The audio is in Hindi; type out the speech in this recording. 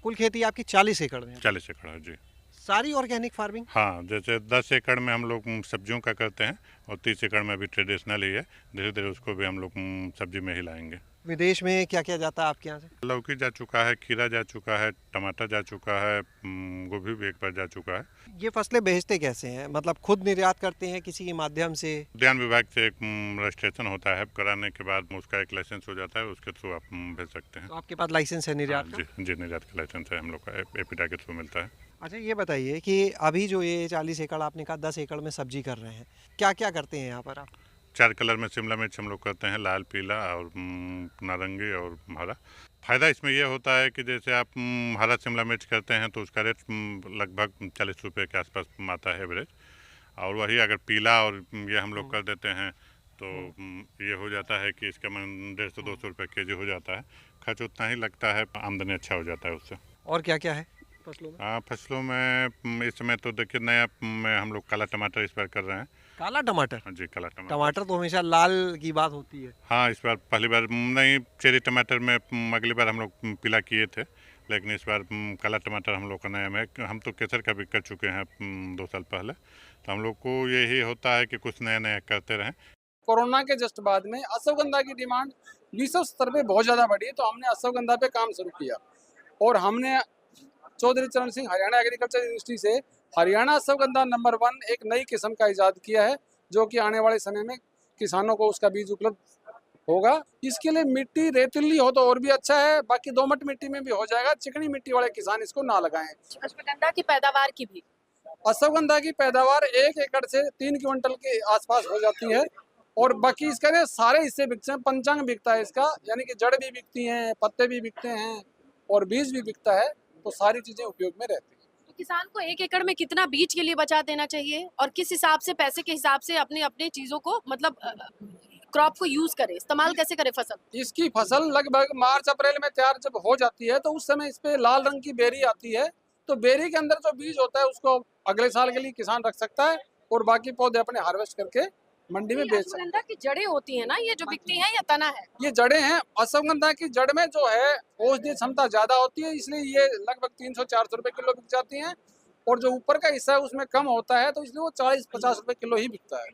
कुल खेती आपकी 40 एकड़ में है? 40 एकड़ है जी। सारी ऑर्गेनिक फार्मिंग? हाँ, जैसे 10 एकड़ में हम लोग सब्जियों का करते हैं और 30 एकड़ में अभी ट्रेडिशनल ही है। धीरे धीरे उसको भी हम लोग सब्जी में ही लाएंगे। विदेश में क्या क्या जाता है आपके यहाँ से? लौकी जा चुका है, खीरा जा चुका है, टमाटर जा चुका है, गोभी भी एक बार जा चुका है। ये फसलें बेचते कैसे हैं, मतलब खुद निर्यात करते हैं किसी के माध्यम से? उद्यान विभाग से एक रजिस्ट्रेशन होता है, कराने के बाद उसका एक लाइसेंस हो जाता है, उसके थ्रू आप भेज सकते हैं। तो आपके पास लाइसेंस है निर्यात हाँ, का? जी जी, निर्यात का लाइसेंस है हम लोग का, एपीडा के थ्रू मिलता है। अच्छा, ये बताइए कि अभी जो ये 40 एकड़ आपने कहा 10 एकड़ में सब्जी कर रहे हैं, क्या क्या करते हैं यहाँ पर आप? 4 कलर में शिमला मिर्च हम लोग करते हैं, लाल, पीला और नारंगी और हरा। फ़ायदा इसमें यह होता है कि जैसे आप हरा शिमला मिर्च करते हैं तो उसका रेट लगभग 40 रुपये के आसपास आता है एवरेज। और वही अगर पीला और ये हम लोग कर देते हैं तो ये हो जाता है कि इसका मन 150-200 रुपये केजी हो जाता है। खर्च उतना ही लगता है, आमदनी अच्छा हो जाता है उससे। और क्या क्या है फसलों में? हाँ, फसलों में इस समय तो देखिए नया में हम लोग काला टमाटर इस बार कर रहे हैं। काला टमाटर? हाँ जी, काला टमाटर। टमाटर तो हमेशा लाल की बात होती है। हाँ, इस बार पहली बार नहीं, चेरी टमाटर में अगली बार हम लोग पीला किए थे, लेकिन इस बार काला टमाटर हम लोग का नया में। हम तो केसर का भी कर चुके हैं 2 साल पहले। तो हम लोग को यही होता है कि कुछ नया नया करते रहें। कोरोना के जस्ट बाद में अश्वगंधा की डिमांड विश्व स्तर पे बहुत ज़्यादा बढ़ी, तो हमने अश्वगंधा पे काम शुरू किया और हमने चौधरी चरण सिंह हरियाणा एग्रीकल्चर यूनिवर्सिटी से हरियाणा अश्वगंधा नंबर 1 एक नई किस्म का इजाद किया है, जो कि आने वाले समय में किसानों को उसका बीज उपलब्ध होगा। इसके लिए मिट्टी रेतीली हो तो और भी अच्छा है, बाकी दोमट मिट्टी में भी हो जाएगा। चिकनी मिट्टी वाले किसान इसको ना लगाएं। अश्वगंधा की पैदावार की भी? अश्वगंधा की पैदावार 1 एकड़ से 3 क्विंटल के आसपास हो जाती है और बाकी इसका ना सारे हिस्से बिकते हैं। पंचांग बिकता है इसका, यानी कि जड़ भी बिकती हैं, पत्ते भी बिकते हैं और बीज भी बिकता है, तो सारी चीजें उपयोग में रहती हैं। तो किसान को 1 एकड़ में कितना बीज के लिए बचा देना चाहिए और किस हिसाब से, पैसे के हिसाब से अपने अपने चीजों को मतलब क्रॉप को यूज करे, इस्तेमाल कैसे करे फसल? इसकी फसल लगभग मार्च अप्रैल में तैयार जब हो जाती है तो उस समय इस पे लाल रंग की बेरी आती है, तो बेरी के अंदर जो बीज होता है उसको अगले साल के लिए किसान रख सकता है और बाकी पौधे अपने हार्वेस्ट करके मंडी में बेच सकते हैं। अश्वगंधा की जड़ें होती है ना, ये जो बिकती हैं, या तना है? ये जड़ें हैं। अश्वगंधा की जड़ में जो है औषधीय क्षमता ज्यादा होती है, इसलिए ये लगभग 300-400 रुपए किलो बिक जाती हैं और जो ऊपर का हिस्सा है उसमें कम होता है, तो इसलिए वो 40-50 रुपए किलो ही बिकता है।